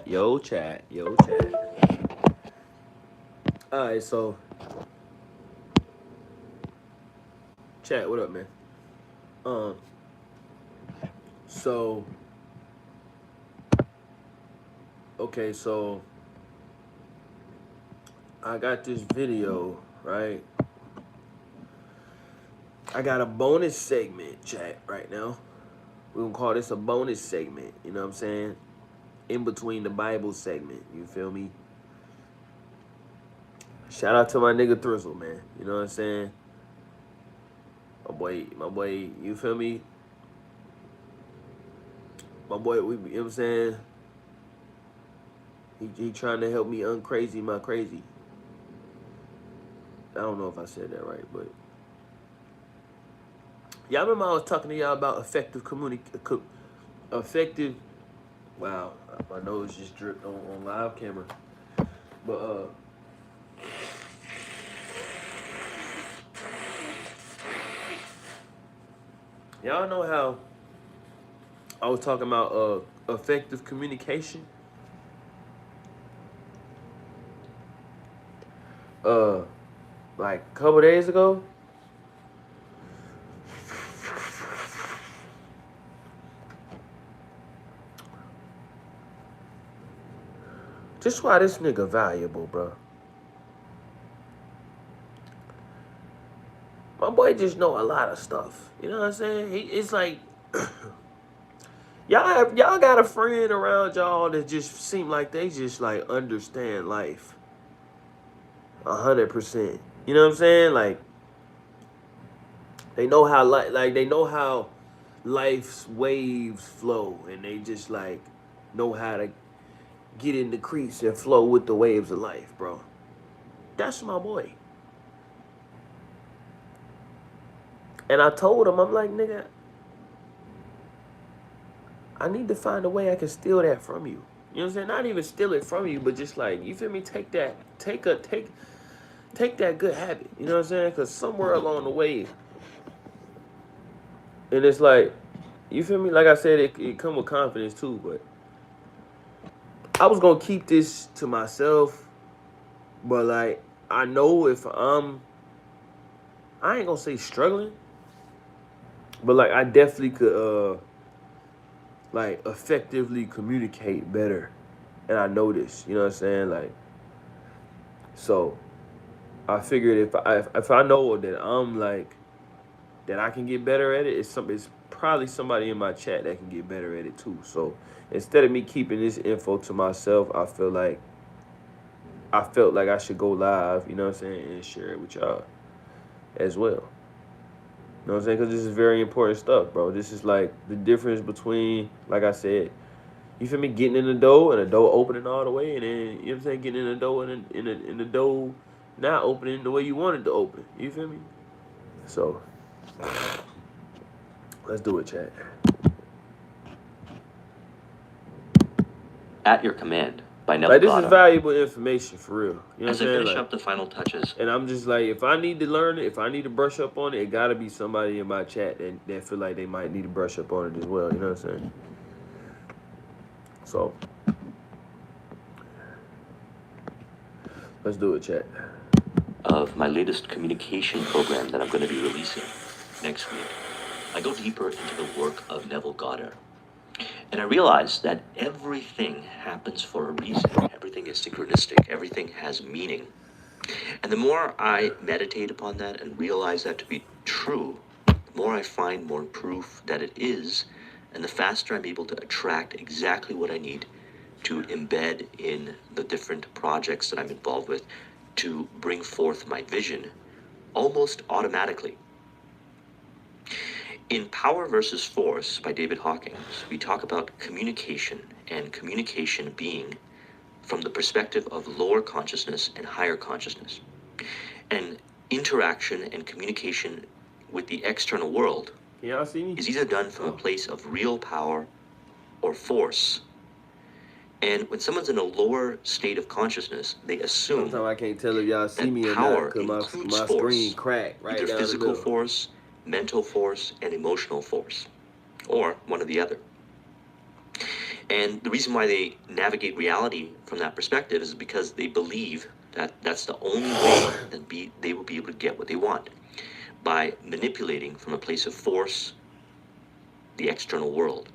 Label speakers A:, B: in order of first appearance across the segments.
A: Yo, chat. Yo, chat. All right, so chat. What up, man? Um, so okay, so I got this video, right? I got a bonus segment, chat, right now. We're gonna call this a bonus segment. You know what I'm saying? In between the Bible segment. You feel me? Shout out to my nigga Thrizzle, man. You know what I'm saying? My boy, you feel me? My boy, you know what I'm saying? He trying to help me uncrazy my crazy. I don't know if I said that right, but y'all remember I was talking to y'all about effective. Wow, my nose just dripped on live camera. But y'all know how I was talking about effective communication. Uh, like a couple days ago. Just why this nigga valuable, bro. My boy just know a lot of stuff. You know what I'm saying? It's like y'all got a friend around y'all that just seem like they just like understand life 100%. You know what I'm saying? Like they know how like they know how life's waves flow, and they just like know how to get in the crease and flow with the waves of life, bro. That's my boy. And I told him, I'm like, nigga, I need to find a way I can steal that from you. You know what I'm saying? Not even steal it from you, but just like, you feel me? Take that good habit. You know what I'm saying? Because somewhere along the way, and it's like, you feel me? Like I said, it come with confidence too. But I was gonna keep this to myself, but like, I know if I ain't gonna say struggling, but like I definitely could like effectively communicate better, and I know this. You know what I'm saying? Like, so I figured if I know that I'm like that I can get better at it, it's probably somebody in my chat that can get better at it too. So instead of me keeping this info to myself, I felt like I should go live, you know what I'm saying, and share it with y'all as well. You know what I'm saying? Because this is very important stuff, bro. This is like the difference between, like I said, you feel me, getting in the door and the door opening all the way, and then, you know what I'm saying, getting in the door and in the door not opening the way you wanted to open. You feel me? So let's do it, chat.
B: At your command by Neville
A: Like, this
B: Goddard.
A: is valuable information for real. You know
B: As
A: what I'm
B: I
A: saying?
B: finish
A: Like,
B: up the final touches.
A: and I'm just like, if I need to learn it, if I need to brush up on it, it gotta be somebody in my chat that feel like they might need to brush up on it as well. You know what I'm saying? So let's do it, chat.
B: Of my latest communication program that I'm going to be releasing next week, I go deeper into the work of Neville Goddard. And I realize that everything happens for a reason. Everything is synchronistic. Everything has meaning. And the more I meditate upon that and realize that to be true, the more I find more proof that it is, and the faster I'm able to attract exactly what I need to embed in the different projects that I'm involved with to bring forth my vision almost automatically. In Power versus Force by David Hawkins, we talk about communication and communication being from the perspective of lower consciousness and higher consciousness. And interaction and communication with the external world
A: Y'all see me?
B: is either done from a place of real power or force. And when someone's in a lower state of consciousness, they assume
A: Sometimes I can't tell if y'all see
B: that
A: me or not
B: power
A: because
B: includes
A: my
B: force,
A: screen cracked right
B: either
A: down the
B: physical
A: middle.
B: force, mental force, and emotional force, or one or the other. And the reason why they navigate reality from that perspective is because they believe that that's the only way that they will be able to get what they want, by manipulating from a place of force the external world.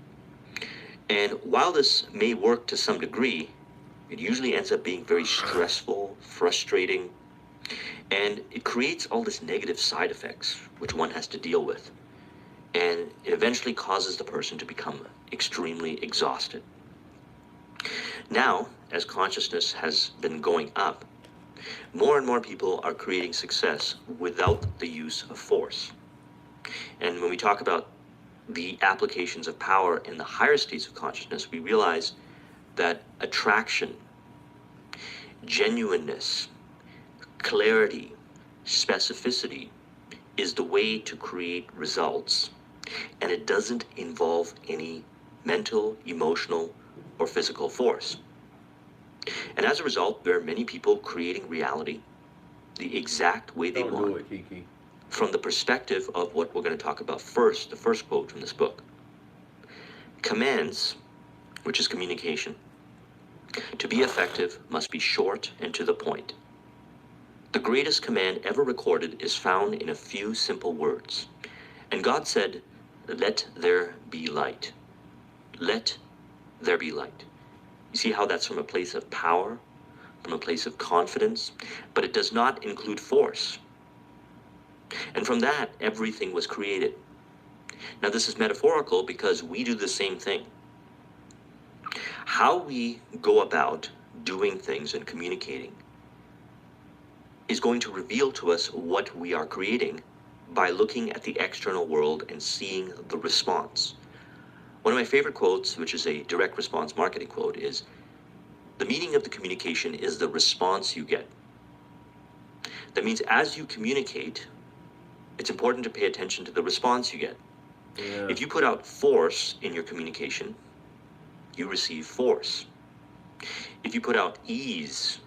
B: And while this may work to some degree, it usually ends up being very stressful, frustrating, and it creates all this negative side effects which one has to deal with. And it eventually causes the person to become extremely exhausted. Now, as consciousness has been going up, more and more people are creating success without the use of force. And when we talk about the applications of power in the higher states of consciousness, we realize that attraction, genuineness, clarity, specificity is the way to create results, and it doesn't involve any mental, emotional, or physical force. And as a result, there are many people creating reality the exact way they
A: Don't
B: want,
A: do it, Kiki.
B: from the perspective of what we're going to talk about first, the first quote from this book. Commands, which is communication, to be effective must be short and to the point. The greatest command ever recorded is found in a few simple words. And God said, "Let there be light." Let there be light. You see how that's from a place of power, from a place of confidence, but it does not include force. And from that, everything was created. Now, this is metaphorical because we do the same thing. How we go about doing things and communicating is going to reveal to us what we are creating by looking at the external world and seeing the response. One of my favorite quotes, which is a direct response marketing quote, is, "The meaning of the communication is the response you get." That means as you communicate, it's important to pay attention to the response you get.
A: Yeah.
B: If you put out force in your communication, you receive force. If you put out ease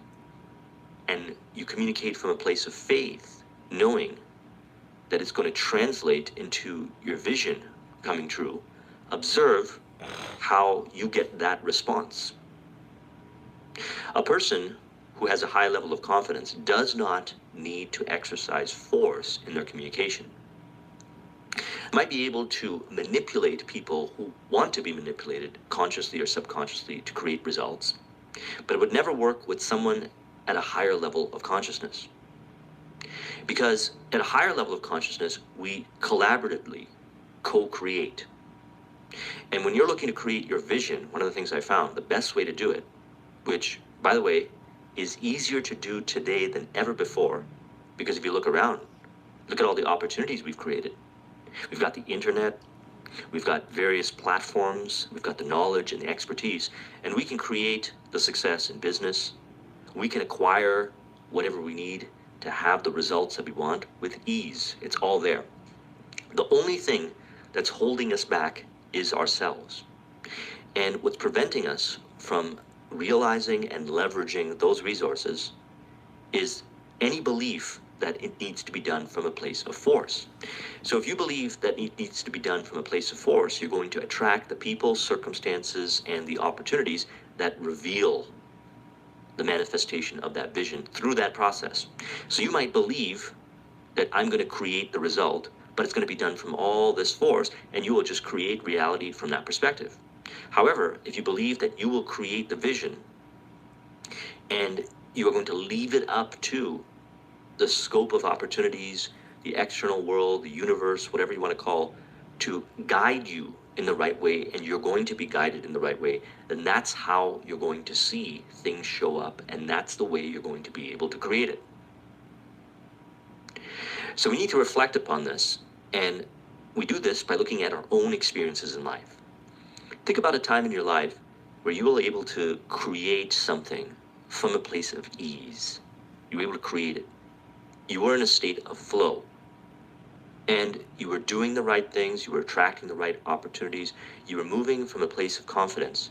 B: and you communicate from a place of faith, knowing that it's going to translate into your vision coming true, observe how you get that response. A person who has a high level of confidence does not need to exercise force in their communication. Might be able to manipulate people who want to be manipulated, consciously or subconsciously, to create results, but it would never work with someone at a higher level of consciousness. Because at a higher level of consciousness, we collaboratively co-create. And when you're looking to create your vision, one of the things I found, the best way to do it, which, by the way, is easier to do today than ever before, because if you look around, look at all the opportunities we've created. We've got the internet, we've got various platforms, we've got the knowledge and the expertise, and we can create the success in business. We can acquire whatever we need to have the results that we want with ease. It's all there. The only thing that's holding us back is ourselves. And what's preventing us from realizing and leveraging those resources is any belief that it needs to be done from a place of force. So if you believe that it needs to be done from a place of force, you're going to attract the people, circumstances, and the opportunities that reveal the manifestation of that vision through that process. So you might believe that I'm going to create the result, but it's going to be done from all this force, and you will just create reality from that perspective. However, if you believe that you will create the vision and you are going to leave it up to the scope of opportunities, the external world, the universe, whatever you want to call, to guide you in the right way, and you're going to be guided in the right way, then that's how you're going to see things show up, and that's the way you're going to be able to create it. So we need to reflect upon this, and we do this by looking at our own experiences in life. Think about a time in your life where you were able to create something from a place of ease. You were able to create it. You were in a state of flow. And you were doing the right things, you were attracting the right opportunities, you were moving from a place of confidence.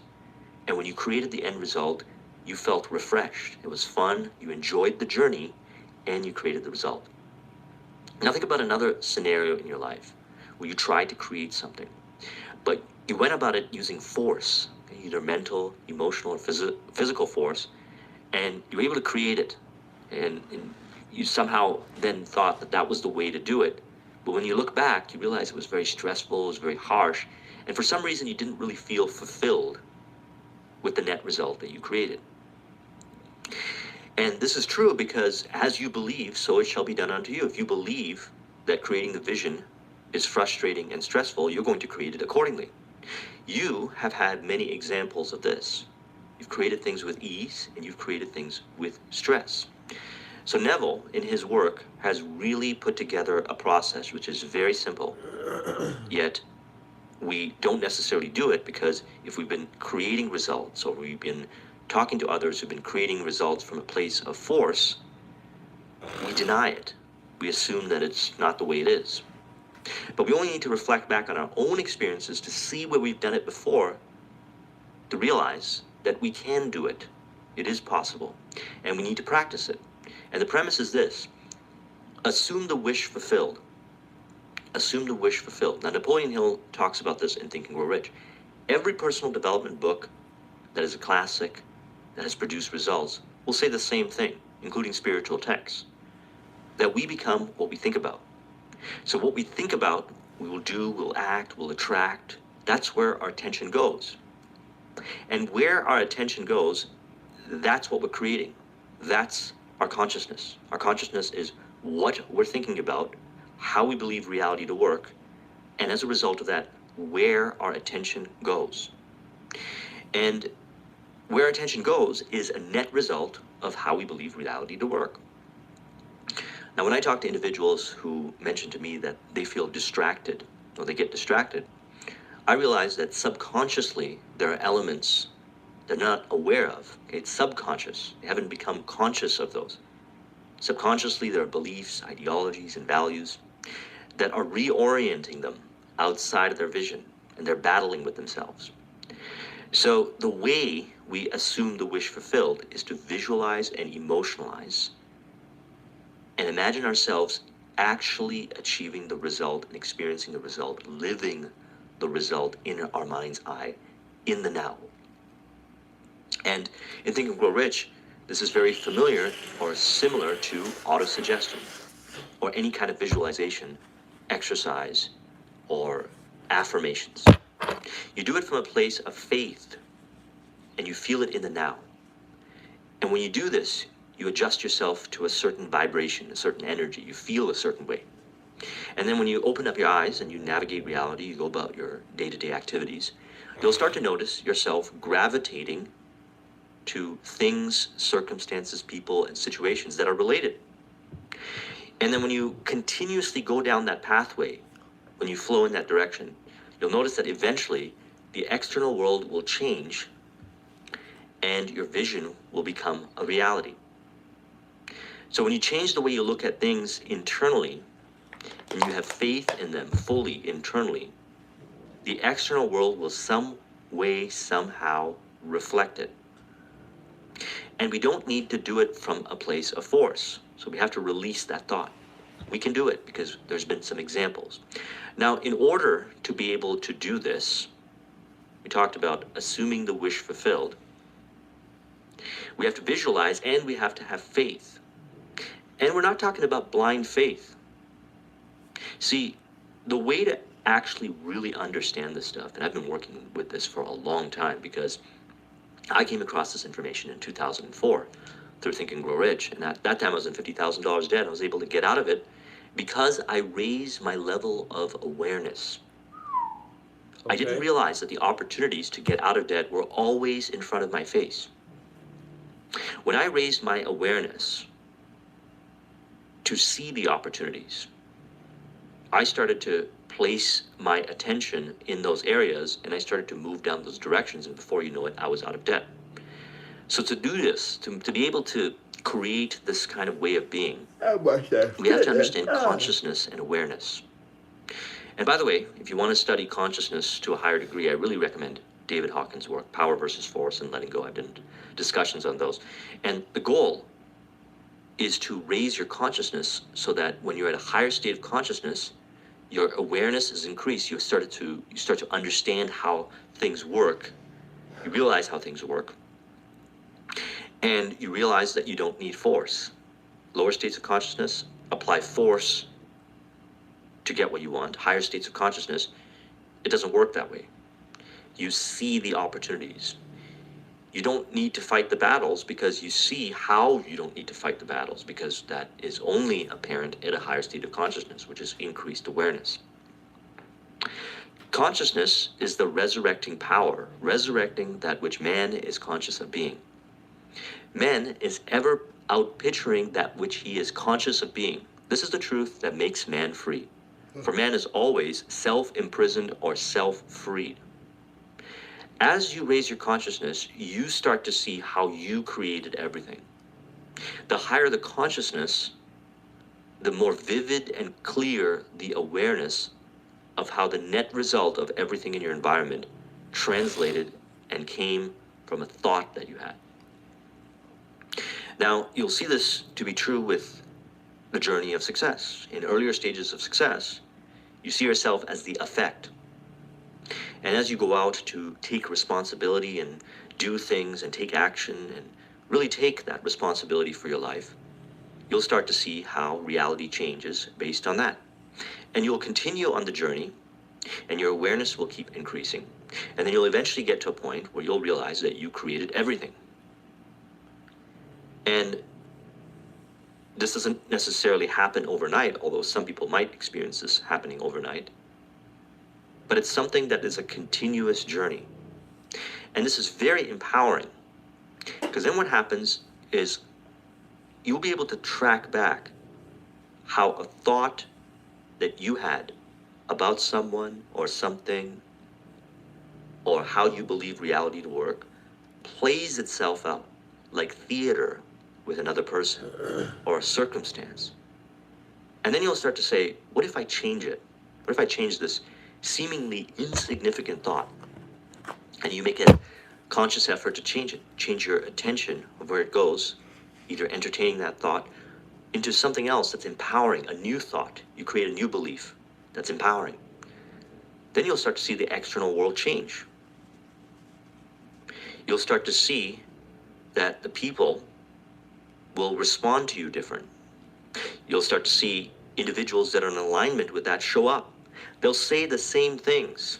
B: And when you created the end result, you felt refreshed. It was fun, you enjoyed the journey, and you created the result. Now think about another scenario in your life where you tried to create something, but you went about it using force, either mental, emotional, or physical force, and you were able to create it. And you somehow then thought that that was the way to do it. But when you look back, you realize it was very stressful, it was very harsh, and for some reason you didn't really feel fulfilled with the net result that you created. And this is true because as you believe, so it shall be done unto you. If you believe that creating the vision is frustrating and stressful, you're going to create it accordingly. You have had many examples of this. You've created things with ease, and you've created things with stress. So Neville, in his work, has really put together a process which is very simple, yet we don't necessarily do it because if we've been creating results or we've been talking to others who've been creating results from a place of force, we deny it. We assume that it's not the way it is. But we only need to reflect back on our own experiences to see where we've done it before, to realize that we can do it. It is possible, and we need to practice it. And the premise is this: assume the wish fulfilled. Assume the wish fulfilled. Now, Napoleon Hill talks about this in Think and Grow Rich. Every personal development book that is a classic, that has produced results, will say the same thing, including spiritual texts, that we become what we think about. So what we think about, we will do, we'll act, we'll attract. That's where our attention goes. And where our attention goes, that's what we're creating. That's our consciousness. Our consciousness is what we're thinking about, how we believe reality to work, and as a result of that, where our attention goes. And where our attention goes is a net result of how we believe reality to work. Now, when I talk to individuals who mention to me that they feel distracted, or they get distracted, I realize that subconsciously there are elements they're not aware of. Okay? It's subconscious. They haven't become conscious of those. Subconsciously, there are beliefs, ideologies, and values that are reorienting them outside of their vision, and they're battling with themselves. So the way we assume the wish fulfilled is to visualize and emotionalize and imagine ourselves actually achieving the result and experiencing the result, living the result in our mind's eye, in the now. And in Think and Grow Rich, this is very familiar or similar to autosuggestion or any kind of visualization, exercise, or affirmations. You do it from a place of faith, and you feel it in the now. And when you do this, you adjust yourself to a certain vibration, a certain energy. You feel a certain way. And then when you open up your eyes and you navigate reality, you go about your day-to-day activities, you'll start to notice yourself gravitating to things, circumstances, people, and situations that are related. And then when you continuously go down that pathway, when you flow in that direction, you'll notice that eventually the external world will change and your vision will become a reality. So when you change the way you look at things internally, and you have faith in them fully internally, the external world will some way, somehow reflect it. And we don't need to do it from a place of force. So we have to release that thought. We can do it because there's been some examples. Now, in order to be able to do this, we talked about assuming the wish fulfilled. We have to visualize and we have to have faith. And we're not talking about blind faith. See, the way to actually really understand this stuff, and I've been working with this for a long time because I came across this information in 2004 through Think and Grow Rich, and at that time I was in $50,000 debt. I was able to get out of it because I raised my level of awareness. Okay. I didn't realize that the opportunities to get out of debt were always in front of my face. When I raised my awareness to see the opportunities, I started to place my attention in those areas, and I started to move down those directions, and before you know it, I was out of debt. So to do this, to be able to create this kind of way of being, we have to understand consciousness and awareness. And by the way, if you want to study consciousness to a higher degree, I really recommend David Hawkins' work, Power versus Force and Letting Go. I've done discussions on those. And the goal is to raise your consciousness so that when you're at a higher state of consciousness, your awareness is increased. You start to understand how things work, You realize how things work. And you realize that you don't need force. Lower states of consciousness apply force to get what you want. Higher states of consciousness, it doesn't work that way. You see the opportunities. You don't need to fight the battles because you see how you don't need to fight the battles, because that is only apparent at a higher state of consciousness, which is increased awareness. Consciousness is the resurrecting power, resurrecting that which man is conscious of being. Man is ever outpicturing that which he is conscious of being. This is the truth that makes man free. For man is always self-imprisoned or self-freed. As you raise your consciousness, you start to see how you created everything. The higher the consciousness, the more vivid and clear the awareness of how the net result of everything in your environment translated and came from a thought that you had. Now, you'll see this to be true with the journey of success. In earlier stages of success, you see yourself as the effect. And as you go out to take responsibility and do things and take action and really take that responsibility for your life, you'll start to see how reality changes based on that. And you'll continue on the journey, and your awareness will keep increasing. And then you'll eventually get to a point where you'll realize that you created everything. And this doesn't necessarily happen overnight, although some people might experience this happening overnight. But it's something that is a continuous journey. And this is very empowering, because then what happens is you'll be able to track back how a thought that you had about someone or something, or how you believe reality to work, plays itself out like theater with another person or a circumstance. And then you'll start to say, what if I change it? What if I change this seemingly insignificant thought? And you make a conscious effort to change it. Change your attention of where it goes, either entertaining that thought into something else that's empowering, a new thought. You create a new belief that's empowering. Then you'll start to see the external world change. You'll start to see that the people will respond to you different. You'll start to see individuals that are in alignment with that show up. They'll say the same things.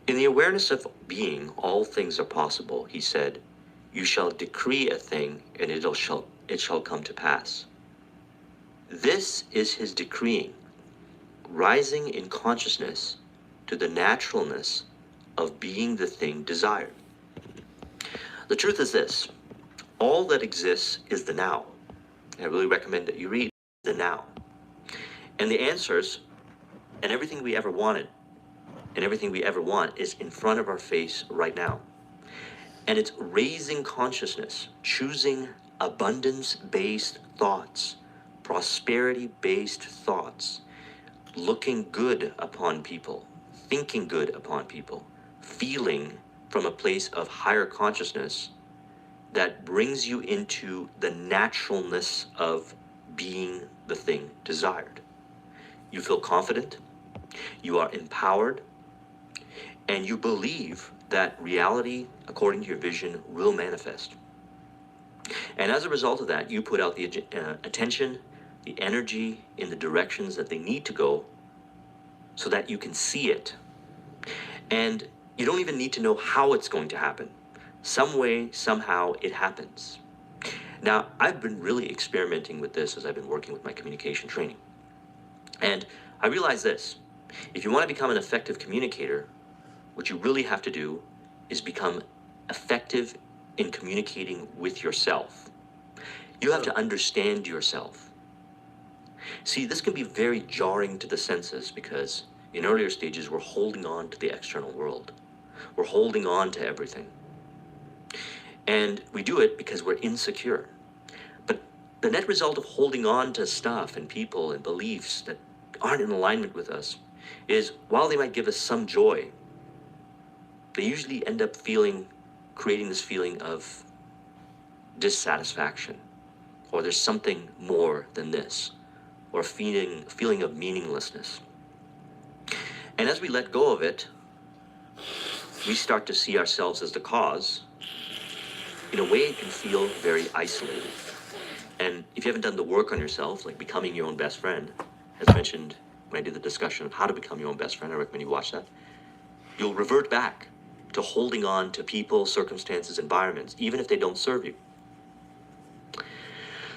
B: In the awareness of being, all things are possible, he said, you shall decree a thing and it shall come to pass. This is his decreeing, rising in consciousness to the naturalness of being the thing desired. The truth is this: all that exists is the now. I really recommend that you read the now. And the answers and everything we ever wanted and everything we ever want is in front of our face right now. And it's raising consciousness, choosing abundance-based thoughts, prosperity-based thoughts, looking good upon people, thinking good upon people, feeling from a place of higher consciousness that brings you into the naturalness of being the thing desired. You feel confident, you are empowered, and you believe that reality, according to your vision, will manifest. And as a result of that, you put out the attention, the energy in the directions that they need to go so that you can see it. And you don't even need to know how it's going to happen. Some way, somehow, it happens. Now, I've been really experimenting with this as I've been working with my communication training. And I realize this: if you want to become an effective communicator, what you really have to do is become effective in communicating with yourself. You have to understand yourself. See, this can be very jarring to the senses because in earlier stages, we're holding on to the external world. We're holding on to everything. And we do it because we're insecure. But the net result of holding on to stuff and people and beliefs that aren't in alignment with us is, while they might give us some joy, they usually end up creating this feeling of dissatisfaction, or there's something more than this, or a feeling of meaninglessness. And as we let go of it, we start to see ourselves as the cause, in a way it can feel very isolated. And if you haven't done the work on yourself, like becoming your own best friend, as mentioned when I did the discussion of how to become your own best friend, I recommend you watch that, you'll revert back to holding on to people, circumstances, environments, even if they don't serve you.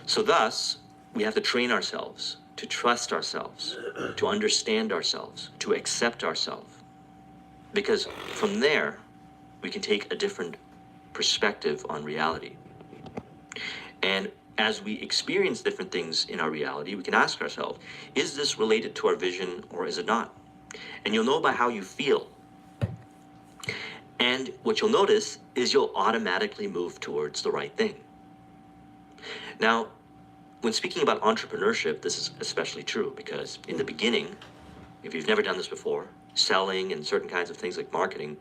B: So thus, we have to train ourselves to trust ourselves, to understand ourselves, to accept ourselves. Because from there, we can take a different perspective on reality. And as we experience different things in our reality, we can ask ourselves, is this related to our vision or is it not? And you'll know by how you feel. And what you'll notice is you'll automatically move towards the right thing. Now, when speaking about entrepreneurship, this is especially true because in the beginning, if you've never done this before, selling and certain kinds of things like marketing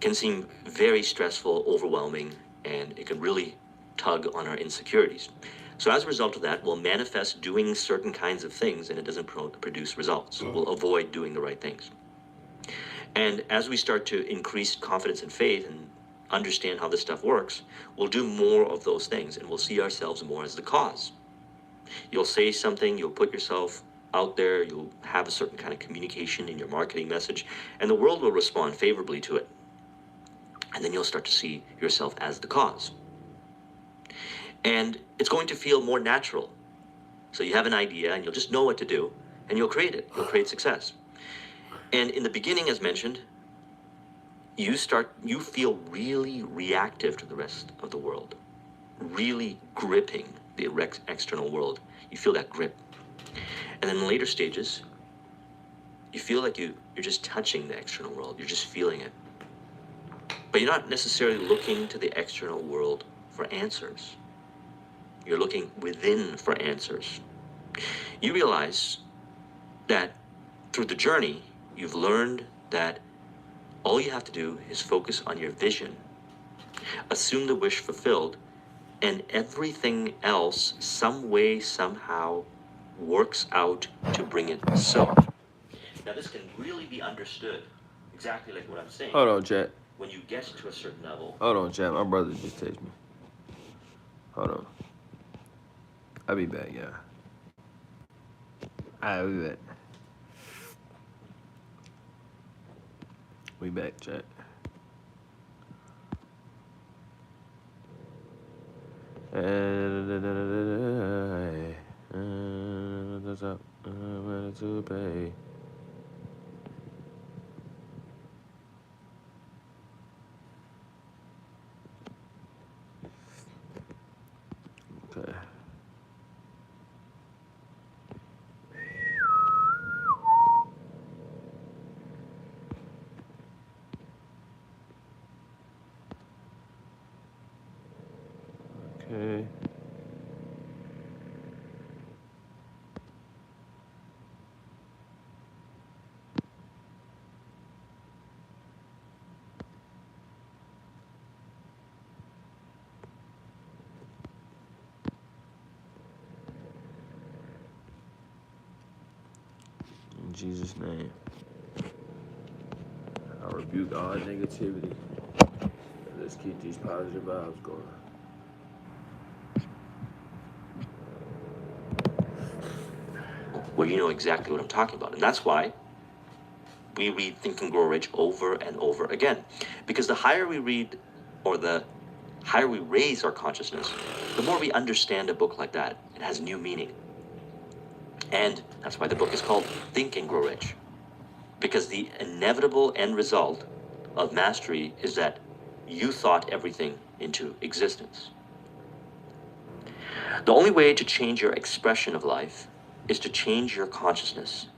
B: can seem very stressful, overwhelming, and it can really tug on our insecurities. So as a result of that, we'll manifest doing certain kinds of things and it doesn't produce results. We'll avoid doing the right things. And as we start to increase confidence and faith and understand how this stuff works, we'll do more of those things and we'll see ourselves more as the cause. You'll say something, you'll put yourself out there, you'll have a certain kind of communication in your marketing message, and the world will respond favorably to it. And then you'll start to see yourself as the cause. And it's going to feel more natural. So you have an idea and you'll just know what to do and you'll create it. You'll create success. And in the beginning, as mentioned, you feel really reactive to the rest of the world, really gripping the external world. You feel that grip. And then in later stages, you feel like you're just touching the external world. You're just feeling it. But you're not necessarily looking to the external world for answers. You're looking within for answers. You realize that through the journey, you've learned that all you have to do is focus on your vision, assume the wish fulfilled, and everything else, some way, somehow, works out to bring it so. Now this can really be understood, exactly like what I'm saying.
A: Hold on, chat.
B: When you get to a certain level.
A: Hold on, chat. My brother just texted me. Hold on. I'll be back, yeah. I'll be back. We back, chat. What's up? To pay. Okay. Okay. In Jesus' name, I rebuke all negativity. Let's keep these positive vibes going.
B: Well, you know exactly what I'm talking about. And that's why we read Think and Grow Rich over and over again. Because the higher we read, or the higher we raise our consciousness, the more we understand a book like that. It has new meaning. And that's why the book is called Think and Grow Rich. Because the inevitable end result of mastery is that you thought everything into existence. The only way to change your expression of life is to change your consciousness.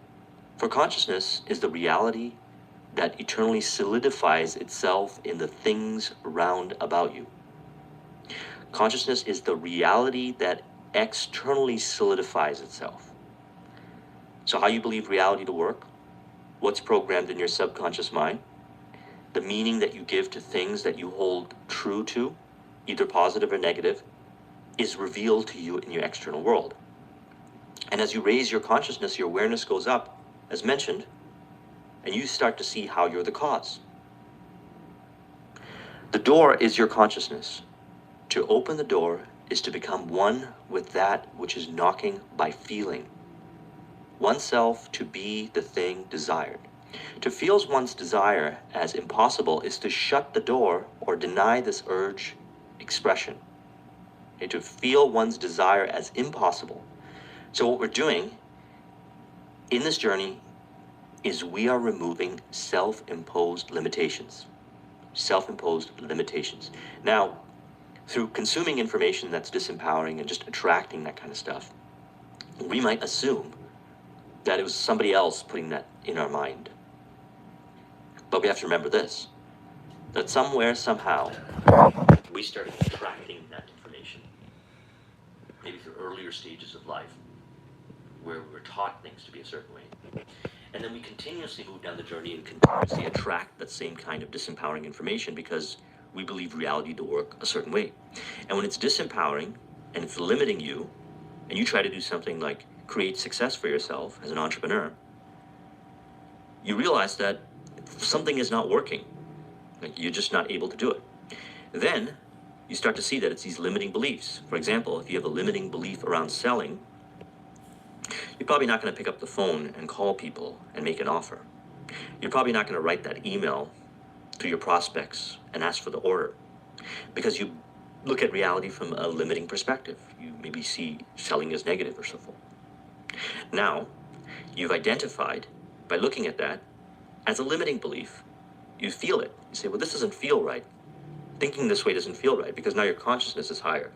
B: For consciousness is the reality that eternally solidifies itself in the things round about you. Consciousness is the reality that externally solidifies itself. So how you believe reality to work, what's programmed in your subconscious mind, the meaning that you give to things that you hold true to, either positive or negative, is revealed to you in your external world. And as you raise your consciousness, your awareness goes up, as mentioned, and you start to see how you're the cause. The door is your consciousness. To open the door is to become one with that which is knocking by feeling. Oneself to be the thing desired. To feel one's desire as impossible is to shut the door or deny this urge expression. Okay, to feel one's desire as impossible. So what we're doing in this journey is we are removing self-imposed limitations. Self-imposed limitations. Now, through consuming information that's disempowering and just attracting that kind of stuff, we might assume that it was somebody else putting that in our mind. But we have to remember this, that somewhere, somehow, we started attracting that information. Maybe through earlier stages of life, where we were taught things to be a certain way. And then we continuously move down the journey and continuously attract that same kind of disempowering information because we believe reality to work a certain way. And when it's disempowering and it's limiting you, and you try to do something like create success for yourself as an entrepreneur, you realize that something is not working. Like you're just not able to do it. Then you start to see that it's these limiting beliefs. For example, if you have a limiting belief around selling, you're probably not going to pick up the phone and call people and make an offer. You're probably not going to write that email to your prospects and ask for the order because you look at reality from a limiting perspective. You maybe see selling as negative or so forth. Now, you've identified by looking at that as a limiting belief. You feel it. You say, well, this doesn't feel right. Thinking this way doesn't feel right because now your consciousness is higher.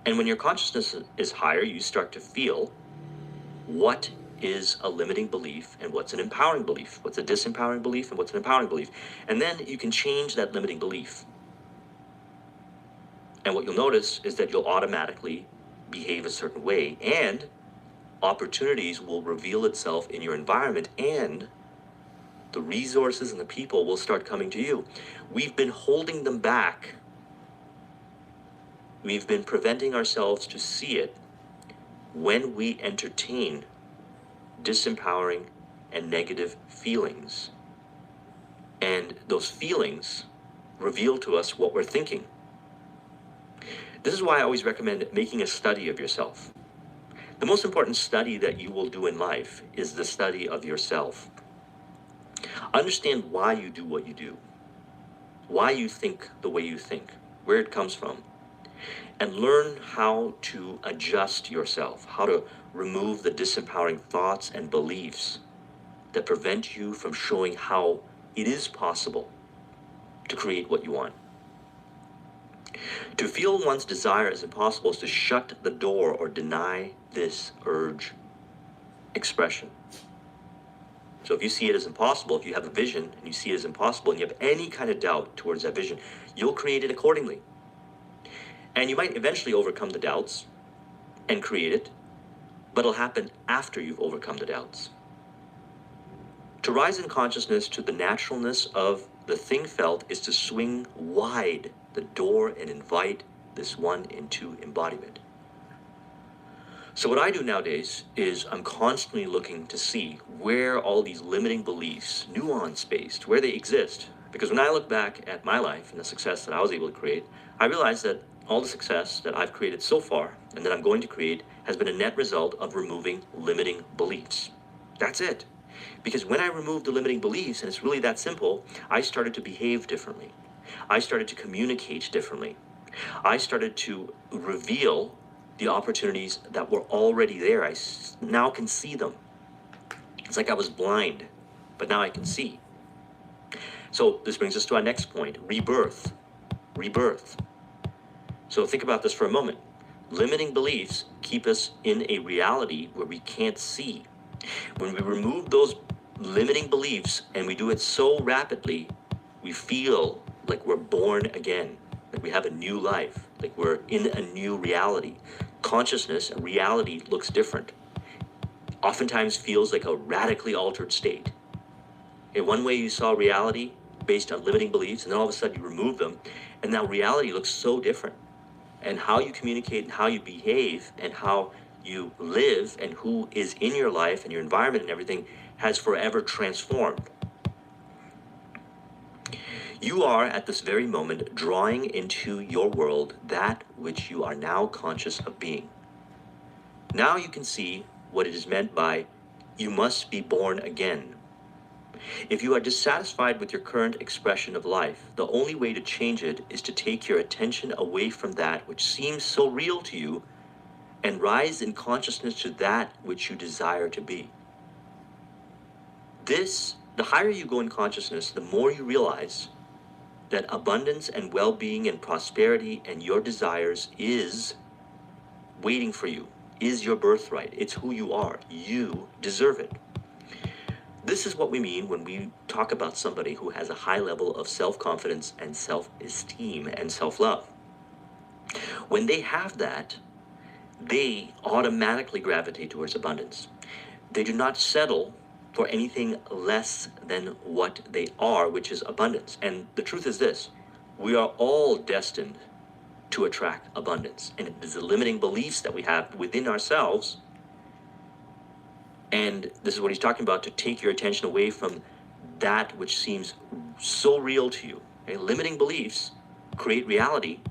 B: And when your consciousness is higher, you start to feel what is a limiting belief and what's an empowering belief, what's a disempowering belief and what's an empowering belief. And then you can change that limiting belief. And what you'll notice is that you'll automatically behave a certain way and opportunities will reveal itself in your environment and the resources and the people will start coming to you. We've been holding them back. We've been preventing ourselves to see it when we entertain disempowering and negative feelings. And those feelings reveal to us what we're thinking. This is why I always recommend making a study of yourself. The most important study that you will do in life is the study of yourself. Understand why you do what you do, why you think the way you think, where it comes from, and learn how to adjust yourself, how to remove the disempowering thoughts and beliefs that prevent you from showing how it is possible to create what you want. To feel one's desire as impossible is to shut the door or deny this urge expression. So if you see it as impossible, if you have a vision and you see it as impossible and you have any kind of doubt towards that vision, you'll create it accordingly. And you might eventually overcome the doubts and create it, but it'll happen after you've overcome the doubts. To rise in consciousness to the naturalness of the thing felt is to swing wide the door and invite this one into embodiment. So what I do nowadays is I'm constantly looking to see where all these limiting beliefs, nuance-based, where they exist. Because when I look back at my life and the success that I was able to create, I realized that all the success that I've created so far and that I'm going to create has been a net result of removing limiting beliefs. That's it. Because when I removed the limiting beliefs, and it's really that simple, I started to behave differently. I started to communicate differently. I started to reveal the opportunities that were already there. I now can see them. It's like I was blind, but now I can see. So this brings us to our next point, rebirth. Rebirth. So think about this for a moment. Limiting beliefs keep us in a reality where we can't see. When we remove those limiting beliefs and we do it so rapidly, we feel like we're born again, like we have a new life, like we're in a new reality. Consciousness and reality looks different. Oftentimes feels like a radically altered state. In one way you saw reality based on limiting beliefs, and then all of a sudden you remove them, and now reality looks so different. And how you communicate and how you behave and how you live and who is in your life and your environment and everything has forever transformed. You are at this very moment drawing into your world that which you are now conscious of being. Now you can see what it is meant by you must be born again. If you are dissatisfied with your current expression of life, the only way to change it is to take your attention away from that which seems so real to you and rise in consciousness to that which you desire to be. The higher you go in consciousness, the more you realize that abundance and well-being and prosperity and your desires is waiting for you, is your birthright. It's who you are. You deserve it. This is what we mean when we talk about somebody who has a high level of self-confidence and self-esteem and self-love. When they have that, they automatically gravitate towards abundance. They do not settle for anything less than what they are, which is abundance. And the truth is this: we are all destined to attract abundance. And it is the limiting beliefs that we have within ourselves. And this is what he's talking about, to take your attention away from that which seems so real to you. Okay? Limiting beliefs create reality.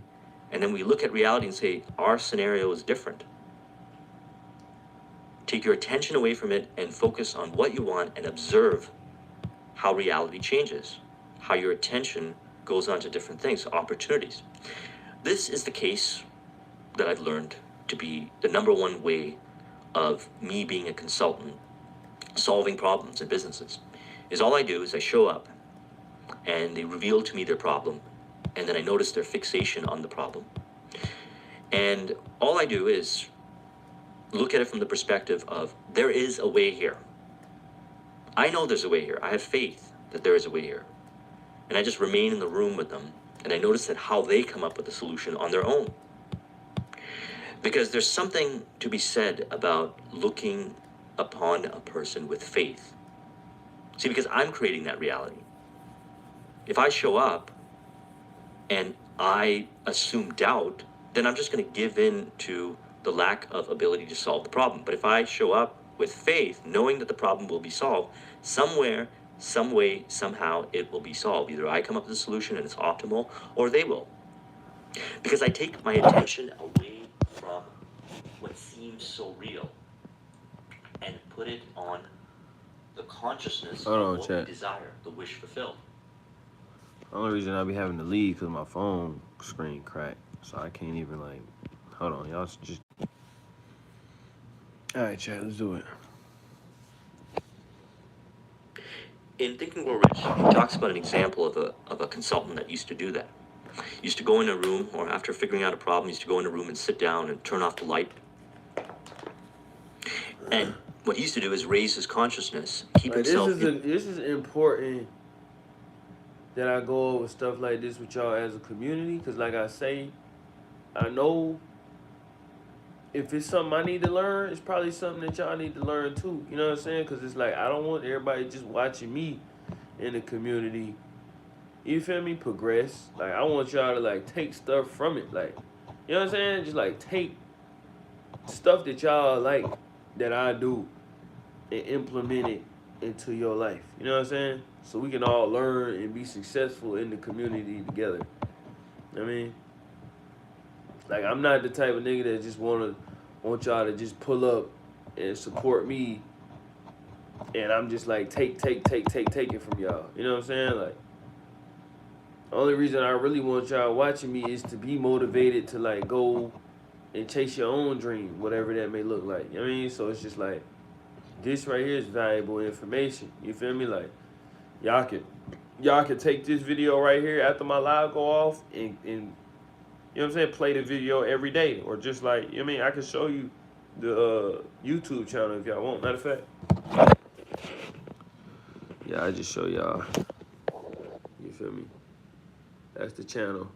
B: And then we look at reality and say, our scenario is different. Take your attention away from it and focus on what you want and observe how reality changes, how your attention goes on to different things, opportunities. This is the case that I've learned to be the number one way of me being a consultant, solving problems in businesses, is all I do is I show up and they reveal to me their problem, and then I notice their fixation on the problem. And all I do is look at it from the perspective of, there is a way here. I know there's a way here. I have faith that there is a way here. And I just remain in the room with them, and I notice that how they come up with a solution on their own. Because there's something to be said about looking upon a person with faith. See, because I'm creating that reality. If I show up and I assume doubt, then I'm just going to give in to the lack of ability to solve the problem. But if I show up with faith, knowing that the problem will be solved, somewhere, some way, somehow, it will be solved. Either I come up with a solution and it's optimal, or they will. Because I take my attention away from what seems so real and put it on the consciousness of what we desire, the wish fulfilled.
A: The only reason I be having to leave because my phone screen cracked, so I can't even hold on, y'all just. All right, chat, let's do it.
B: In Think and Grow Rich, he talks about an example of a consultant that used to do that. He used to go in a room, or after figuring out a problem, he used to go in a room and sit down and turn off the light. And what he used to do is raise his consciousness, keep himself.
A: This is important that I go over stuff like this with y'all as a community, because like I say, I know if it's something I need to learn, it's probably something that y'all need to learn too. You know what I'm saying? Because it's like, I don't want everybody just watching me in the community, you feel me, progress. Like, I want y'all to take stuff from it. Like, you know what I'm saying? Just take stuff that y'all like, that I do, and implement it into your life. You know what I'm saying? So we can all learn and be successful in the community together. You know what I mean? Like, I'm not the type of nigga that just want y'all to just pull up and support me, and I'm just take it from y'all. You know what I'm saying? Like, the only reason I really want y'all watching me is to be motivated to go and chase your own dream, whatever that may look like. You know what I mean? So it's just this right here is valuable information. You feel me? Like, y'all can take this video right here after my live go off and you know what I'm saying, play the video every day. Or just you know what I mean, I can show you the YouTube channel if y'all want. Matter of fact, yeah, I just show y'all. You feel me? That's the channel.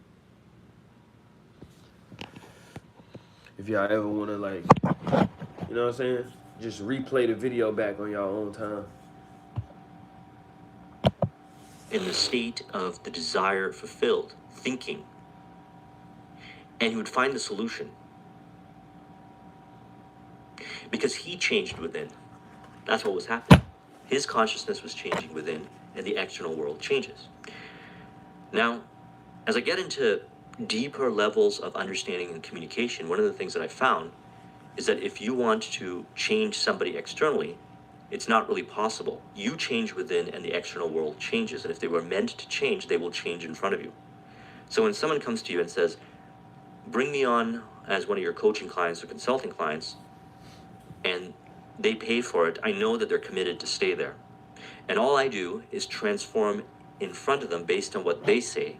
A: If y'all ever want to you know what I'm saying, just replay the video back on y'all own time.
B: In the state of the desire fulfilled, thinking, and he would find the solution. Because he changed within. That's what was happening. His consciousness was changing within, and the external world changes. Now, as I get into deeper levels of understanding and communication, one of the things that I found is that if you want to change somebody externally, it's not really possible. You change within and the external world changes. And if they were meant to change, they will change in front of you. So when someone comes to you and says, bring me on as one of your coaching clients or consulting clients, and they pay for it, I know that they're committed to stay there. And all I do is transform in front of them based on what they say.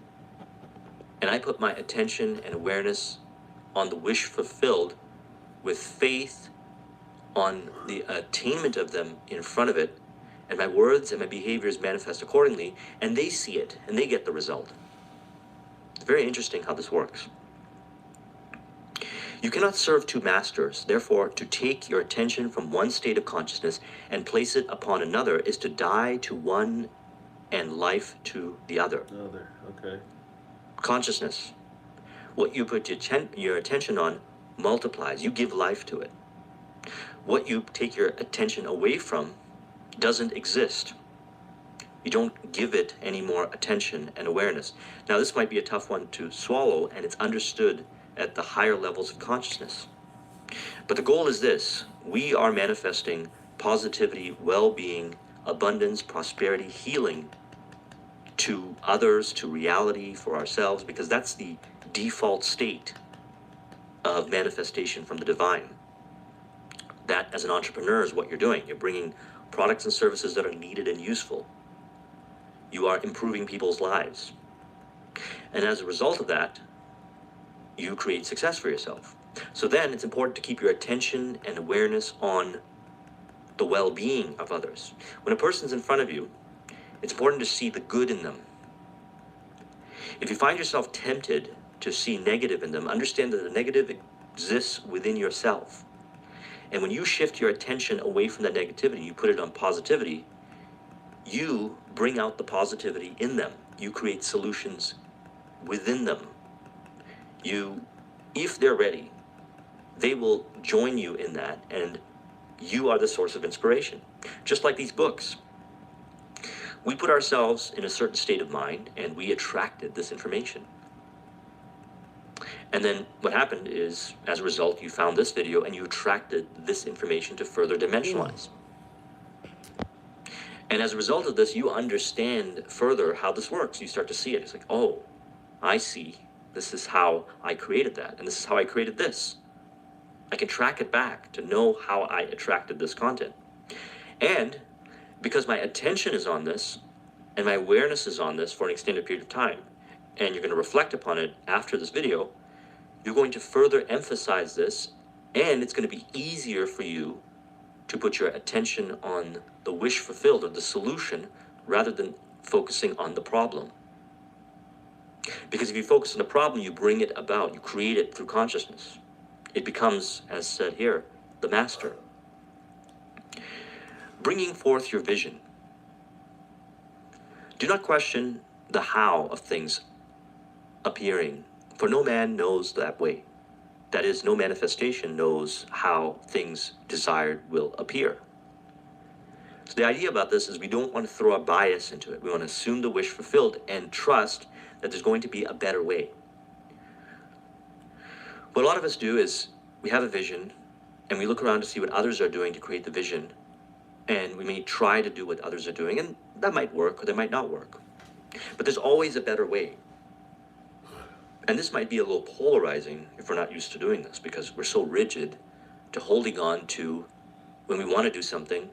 B: And I put my attention and awareness on the wish fulfilled with faith on the attainment of them in front of it, and my words and my behaviors manifest accordingly, and they see it and they get the result. It's very interesting how this works. You cannot serve two masters. Therefore, to take your attention from one state of consciousness and place it upon another is to die to one and life to the other.
A: Another, okay.
B: Consciousness. What you put your attention on multiplies. You give life to it. What you take your attention away from doesn't exist. You don't give it any more attention and awareness. Now, this might be a tough one to swallow, and it's understood at the higher levels of consciousness. But the goal is this: we are manifesting positivity, well-being, abundance, prosperity, healing to others, to reality, for ourselves, because that's the default state of manifestation from the divine. That, as an entrepreneur, is what you're doing. You're bringing products and services that are needed and useful. You are improving people's lives. And as a result of that, you create success for yourself. So then it's important to keep your attention and awareness on the well-being of others. When a person's in front of you, it's important to see the good in them. If you find yourself tempted to see negative in them, understand that the negative exists within yourself. And when you shift your attention away from that negativity, you put it on positivity, you bring out the positivity in them. You create solutions within them. If they're ready, they will join you in that, and you are the source of inspiration. Just like these books. We put ourselves in a certain state of mind, and we attracted this information. And then what happened is, as a result, you found this video and you attracted this information to further dimensionalize. And as a result of this, you understand further how this works. You start to see it. It's like, oh, I see. This is how I created that. And this is how I created this. I can track it back to know how I attracted this content. And because my attention is on this and my awareness is on this for an extended period of time, and you're going to reflect upon it after this video, you're going to further emphasize this, and it's going to be easier for you to put your attention on the wish fulfilled or the solution rather than focusing on the problem. Because if you focus on the problem, you bring it about, you create it through consciousness. It becomes, as said here, the master. Bringing forth your vision. Do not question the how of things appearing, for no man knows that way. That is, no manifestation knows how things desired will appear. So the idea about this is we don't want to throw a bias into it. We want to assume the wish fulfilled and trust that there's going to be a better way. What a lot of us do is we have a vision and we look around to see what others are doing to create the vision, and we may try to do what others are doing, and that might work or that might not work. But there's always a better way. And this might be a little polarizing if we're not used to doing this, because we're so rigid to holding on to, when we want to do something,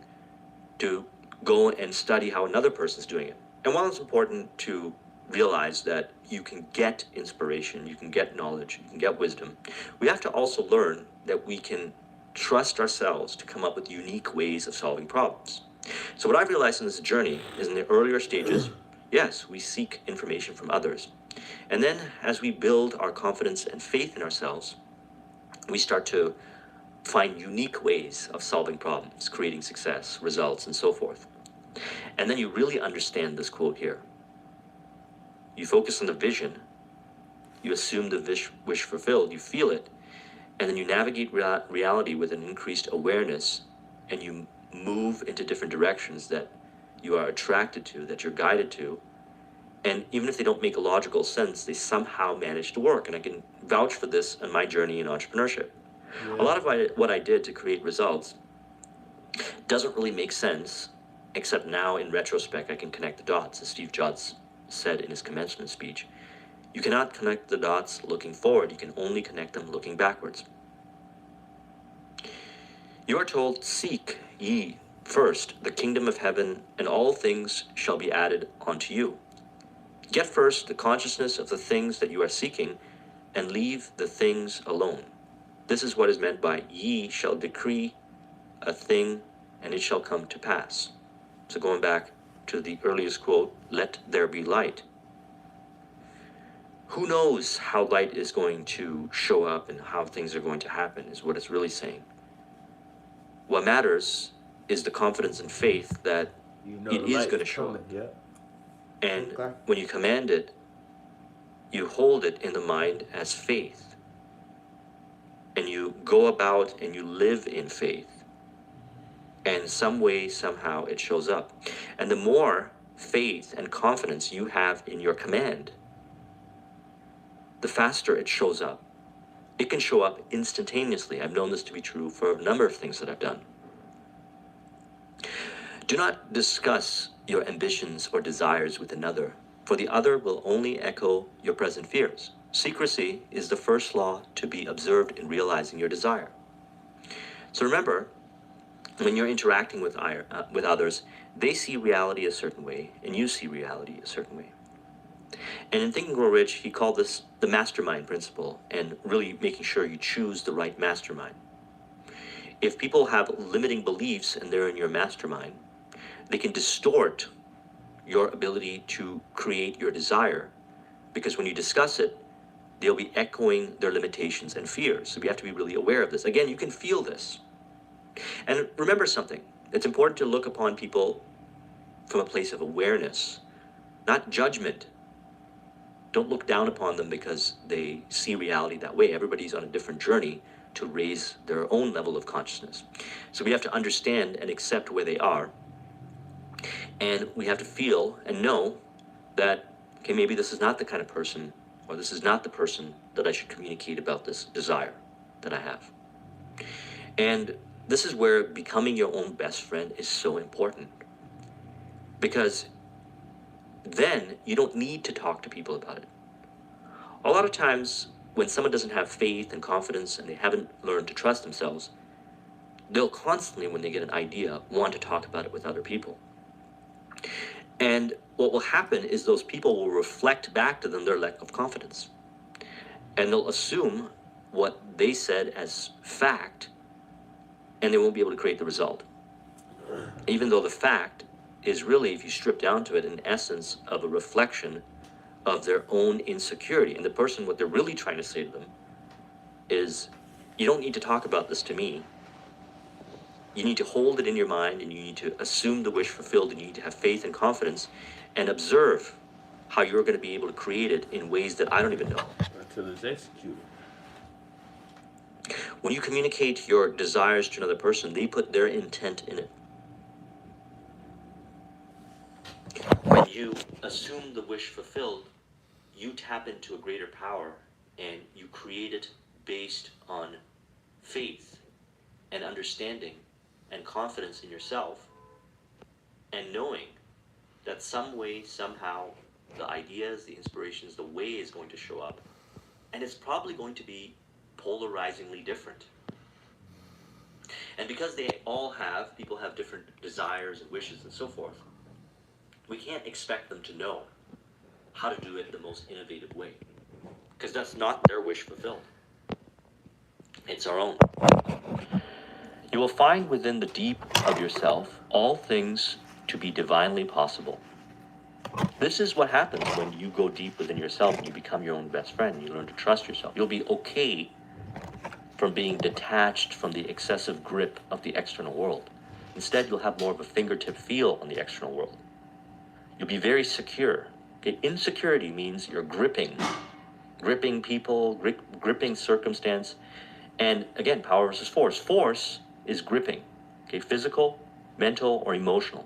B: to go and study how another person's doing it. And while it's important to realize that you can get inspiration, you can get knowledge, you can get wisdom, we have to also learn that we can trust ourselves to come up with unique ways of solving problems. So what I've realized in this journey is, in the earlier stages, yes, we seek information from others. And then as we build our confidence and faith in ourselves, we start to find unique ways of solving problems, creating success, results, and so forth. And then you really understand this quote here. You focus on the vision, you assume the wish fulfilled, you feel it, and then you navigate reality with an increased awareness, and you move into different directions that you are attracted to, that you're guided to, And even if they don't make a logical sense, they somehow manage to work. And I can vouch for this in my journey in entrepreneurship. A lot of what I did to create results doesn't really make sense, except now in retrospect, I can connect the dots. As Steve Jobs said in his commencement speech, you cannot connect the dots looking forward. You can only connect them looking backwards. You are told, seek ye first the kingdom of heaven, and all things shall be added unto you. Get first the consciousness of the things that you are seeking, and leave the things alone. This is what is meant by ye shall decree a thing, and it shall come to pass. So going back to the earliest quote, let there be light. Who knows how light is going to show up and how things are going to happen is what it's really saying. What matters is the confidence and faith that it is going to show up.
A: Yeah.
B: And when you command it, you hold it in the mind as faith. And you go about and you live in faith. And some way, somehow, it shows up. And the more faith and confidence you have in your command, the faster it shows up. It can show up instantaneously. I've known this to be true for a number of things that I've done. Do not discuss your ambitions or desires with another, for the other will only echo your present fears. Secrecy is the first law to be observed in realizing your desire. So remember, when you're interacting with others, they see reality a certain way, and you see reality a certain way. And in Think and Grow Rich, he called this the mastermind principle, and really making sure you choose the right mastermind. If people have limiting beliefs and they're in your mastermind, they can distort your ability to create your desire, because when you discuss it, they'll be echoing their limitations and fears. So we have to be really aware of this. Again, you can feel this. And remember something, it's important to look upon people from a place of awareness, not judgment. Don't look down upon them because they see reality that way. Everybody's on a different journey to raise their own level of consciousness. So we have to understand and accept where they are. And we have to feel and know that, okay, maybe this is not the kind of person, or this is not the person that I should communicate about this desire that I have. And this is where becoming your own best friend is so important. Because then you don't need to talk to people about it. A lot of times when someone doesn't have faith and confidence and they haven't learned to trust themselves, they'll constantly, when they get an idea, want to talk about it with other people. And what will happen is those people will reflect back to them their lack of confidence. And they'll assume what they said as fact, and they won't be able to create the result. Even though the fact is really, if you strip down to it, an essence of a reflection of their own insecurity. And the person, what they're really trying to say to them is, you don't need to talk about this to me. You need to hold it in your mind, and you need to assume the wish fulfilled, and you need to have faith and confidence and observe how you're going to be able to create it in ways that I don't even know.
A: Until it's executed.
B: When you communicate your desires to another person, they put their intent in it. When you assume the wish fulfilled, you tap into a greater power, and you create it based on faith and understanding and confidence in yourself, and knowing that some way, somehow, the ideas, the inspirations, the way is going to show up, and it's probably going to be polarizingly different. And because people have different desires and wishes and so forth, we can't expect them to know how to do it the most innovative way, because that's not their wish fulfilled. It's our own. You will find within the deep of yourself all things to be divinely possible. This is what happens when you go deep within yourself and you become your own best friend. You learn to trust yourself. You'll be okay from being detached from the excessive grip of the external world. Instead, you'll have more of a fingertip feel on the external world. You'll be very secure. Okay? Insecurity means you're gripping people, gripping circumstance. And again, power versus force. Force is gripping, okay, physical, mental, or emotional.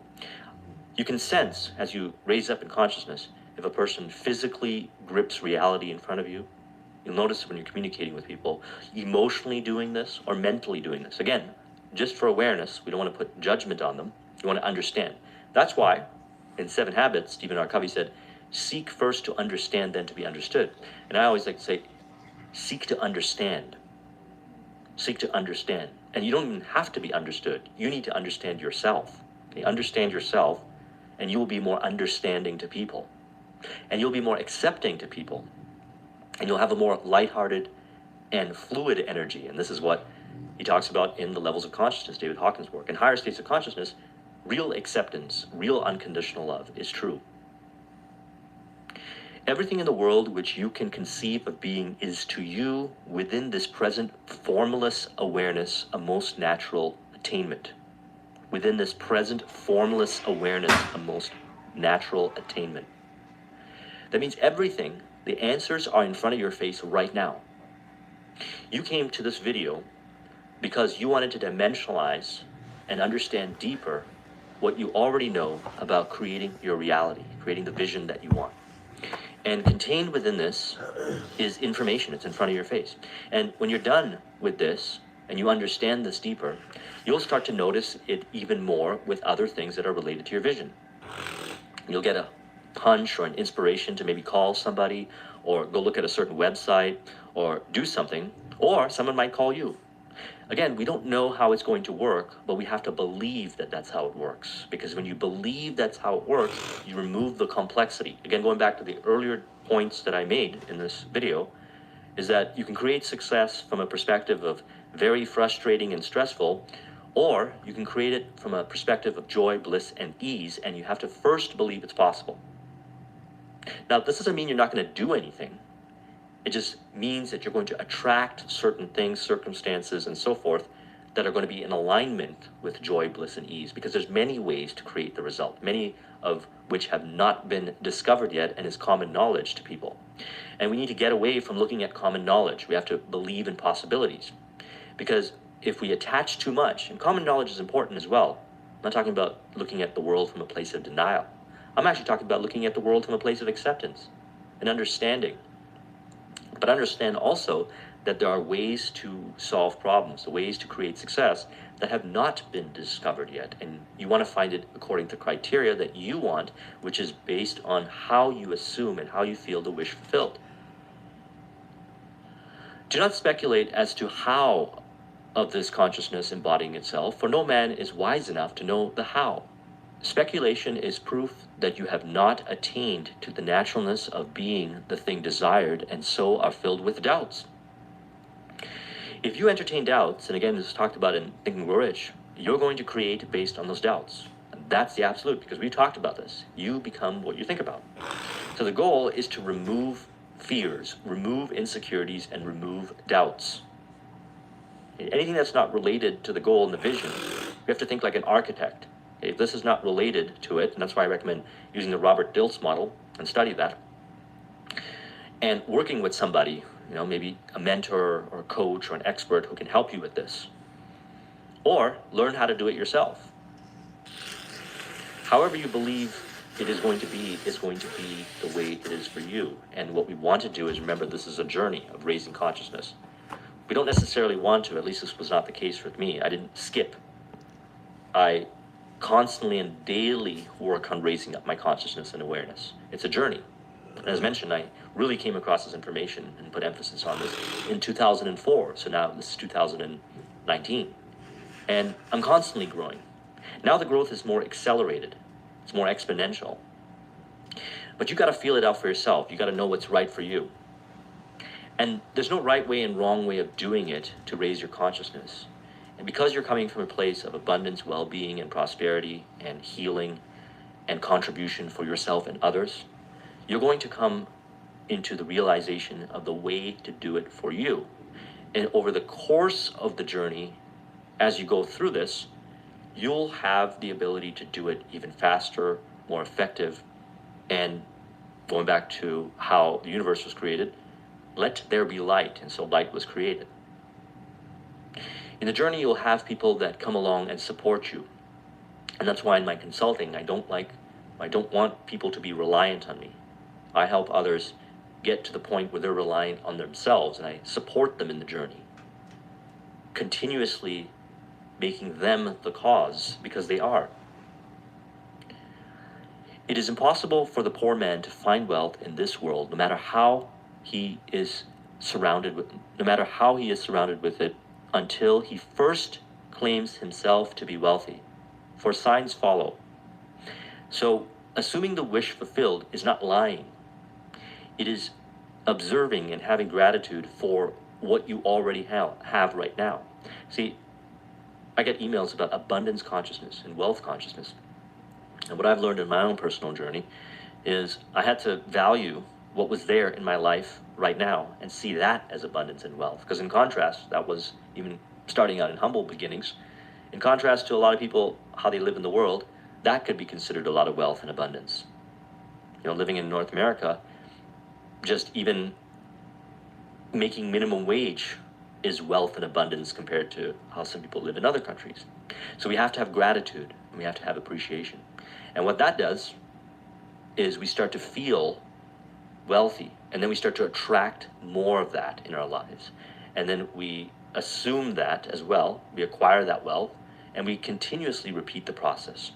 B: You can sense, as you raise up in consciousness, if a person physically grips reality in front of you, you'll notice when you're communicating with people, emotionally doing this or mentally doing this. Again, just for awareness, we don't want to put judgment on them. You want to understand. That's why in 7 Habits, Stephen R. Covey said, seek first to understand, then to be understood. And I always like to say, seek to understand. Seek to understand. And you don't even have to be understood. You need to understand yourself. Okay? Understand yourself, and you will be more understanding to people. And you'll be more accepting to people. And you'll have a more lighthearted and fluid energy. And this is what he talks about in the levels of consciousness, David Hawkins' work. In higher states of consciousness, real acceptance, real unconditional love is true. Everything in the world which you can conceive of being is to you, within this present formless awareness, a most natural attainment. Within this present formless awareness, a most natural attainment. That means everything, the answers are in front of your face right now. You came to this video because you wanted to dimensionalize and understand deeper what you already know about creating your reality, creating the vision that you want. And contained within this is information. It's in front of your face. And when you're done with this and you understand this deeper, you'll start to notice it even more with other things that are related to your vision. You'll get a hunch or an inspiration to maybe call somebody or go look at a certain website or do something, or someone might call you. Again, we don't know how it's going to work, but we have to believe that that's how it works. Because when you believe that's how it works, you remove the complexity. Again, going back to the earlier points that I made in this video, is that you can create success from a perspective of very frustrating and stressful, or you can create it from a perspective of joy, bliss, and ease, and you have to first believe it's possible. Now, this doesn't mean you're not going to do anything. It just means that you're going to attract certain things, circumstances, and so forth that are going to be in alignment with joy, bliss, and ease, because there's many ways to create the result, many of which have not been discovered yet and is common knowledge to people. And we need to get away from looking at common knowledge. We have to believe in possibilities, because if we attach too much, and common knowledge is important as well. I'm not talking about looking at the world from a place of denial. I'm actually talking about looking at the world from a place of acceptance and understanding. But understand also that there are ways to solve problems, ways to create success that have not been discovered yet. And you want to find it according to criteria that you want, which is based on how you assume and how you feel the wish fulfilled. Do not speculate as to how of this consciousness embodying itself, for no man is wise enough to know the how. Speculation is proof that you have not attained to the naturalness of being the thing desired, and so are filled with doubts. If you entertain doubts, and again this is talked about in Think and Grow Rich, you're going to create based on those doubts. And that's the absolute, because we talked about this. You become what you think about. So the goal is to remove fears, remove insecurities, and remove doubts. Anything that's not related to the goal and the vision, you have to think like an architect. If this is not related to it, and that's why I recommend using the Robert Dilts model and study that, and working with somebody, maybe a mentor or a coach or an expert who can help you with this, or learn how to do it yourself. However you believe it is going to be the way it is for you. And what we want to do is remember this is a journey of raising consciousness. We don't necessarily want to, at least this was not the case with me. I didn't skip. I constantly and daily work on raising up my consciousness and awareness. It's a journey. And as mentioned, I really came across this information and put emphasis on this in 2004. So now this is 2019. And I'm constantly growing. Now the growth is more accelerated. It's more exponential. But you got to feel it out for yourself. You got to know what's right for you. And there's no right way and wrong way of doing it to raise your consciousness. And because you're coming from a place of abundance, well-being, and prosperity, and healing, and contribution for yourself and others, you're going to come into the realization of the way to do it for you. And over the course of the journey, as you go through this, you'll have the ability to do it even faster, more effective, and going back to how the universe was created, let there be light, and so light was created. In the journey, you'll have people that come along and support you. And that's why in my consulting, I don't want people to be reliant on me. I help others get to the point where they're reliant on themselves, and I support them in the journey, continuously making them the cause, because they are. It is impossible for the poor man to find wealth in this world, no matter how he is surrounded with it, until he first claims himself to be wealthy. For signs follow. So, assuming the wish fulfilled is not lying. It is observing and having gratitude for what you already have right now. See, I get emails about abundance consciousness and wealth consciousness. And what I've learned in my own personal journey is I had to value what was there in my life right now and see that as abundance and wealth. Because in contrast, that was even starting out in humble beginnings. In contrast to a lot of people, how they live in the world, that could be considered a lot of wealth and abundance. You know, living in North America, just even making minimum wage is wealth and abundance compared to how some people live in other countries. So we have to have gratitude and we have to have appreciation. And what that does is we start to feel wealthy, and then we start to attract more of that in our lives. And then we assume that as well, we acquire that wealth, and we continuously repeat the process.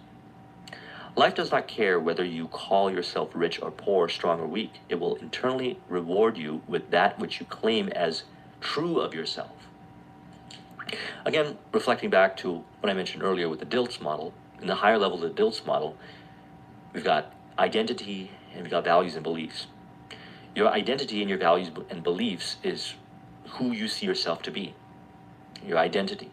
B: Life does not care whether you call yourself rich or poor, strong or weak. It will internally reward you with that which you claim as true of yourself. Again, reflecting back to what I mentioned earlier with the DILTS model, in the higher level of the DILTS model, we've got identity and we've got values and beliefs. Your identity and your values and beliefs is who you see yourself to be. Your identity.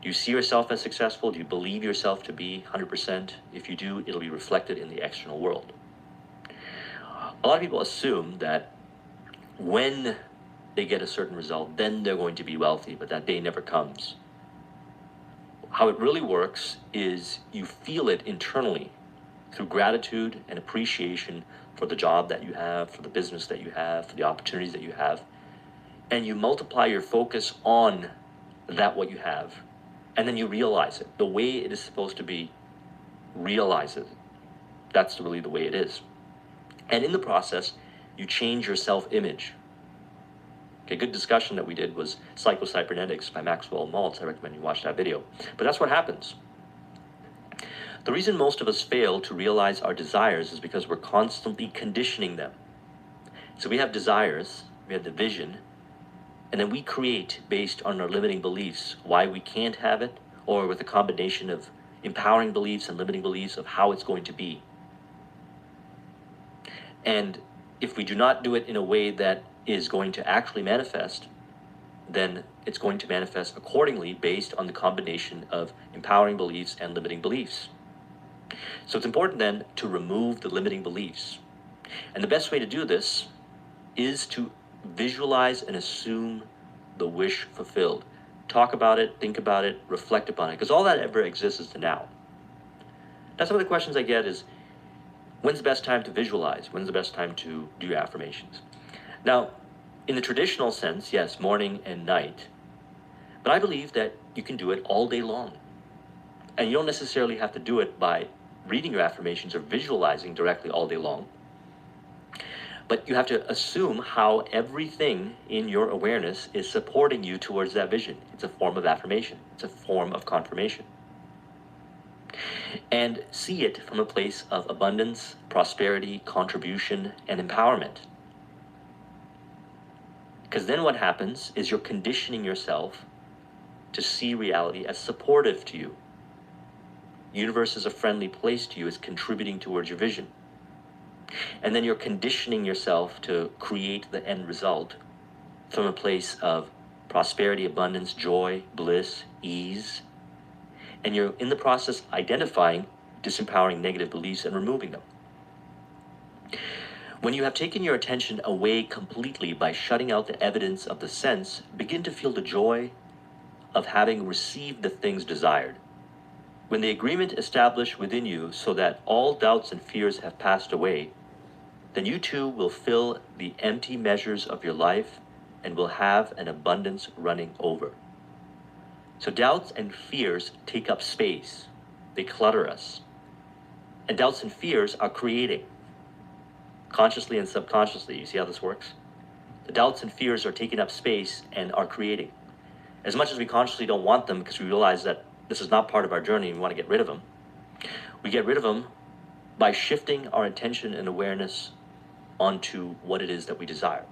B: Do you see yourself as successful? Do you believe yourself to be 100%? If you do, it'll be reflected in the external world. A lot of people assume that when they get a certain result, then they're going to be wealthy, but that day never comes. How it really works is you feel it internally through gratitude and appreciation for the job that you have, for the business that you have, for the opportunities that you have, and you multiply your focus on that what you have, and then you realize it the way it is supposed to be. Realize it. That's really the way it is. And in the process, you change your self-image. Okay, good discussion that we did was Psycho-Cybernetics by Maxwell Maltz. I recommend you watch that video. But that's what happens. The reason most of us fail to realize our desires is because we're constantly conditioning them. So we have desires, we have the vision, and then we create based on our limiting beliefs why we can't have it, or with a combination of empowering beliefs and limiting beliefs of how it's going to be. And if we do not do it in a way that is going to actually manifest, then it's going to manifest accordingly based on the combination of empowering beliefs and limiting beliefs. So it's important then to remove the limiting beliefs. And the best way to do this is to visualize and assume the wish fulfilled. Talk about it, think about it, reflect upon it, because all that ever exists is the now. Now, some of the questions I get is, when's the best time to visualize? When's the best time to do your affirmations? Now, in the traditional sense, yes, morning and night. But I believe that you can do it all day long. And you don't necessarily have to do it by reading your affirmations or visualizing directly all day long. But you have to assume how everything in your awareness is supporting you towards that vision. It's a form of affirmation. It's a form of confirmation. And see it from a place of abundance, prosperity, contribution, and empowerment. Because then what happens is you're conditioning yourself to see reality as supportive to you. The universe is a friendly place to you, is contributing towards your vision. And then you're conditioning yourself to create the end result from a place of prosperity, abundance, joy, bliss, ease. And you're in the process identifying disempowering negative beliefs and removing them. When you have taken your attention away completely by shutting out the evidence of the sense, begin to feel the joy of having received the things desired. When the agreement established within you so that all doubts and fears have passed away, then you too will fill the empty measures of your life and will have an abundance running over. So doubts and fears take up space. They clutter us. And doubts and fears are creating. consciously and subconsciously. You see how this works? The doubts and fears are taking up space and are creating. As much as we consciously don't want them because we realize that this is not part of our journey and we want to get rid of them, we get rid of them by shifting our attention and awareness onto what it is that we desire.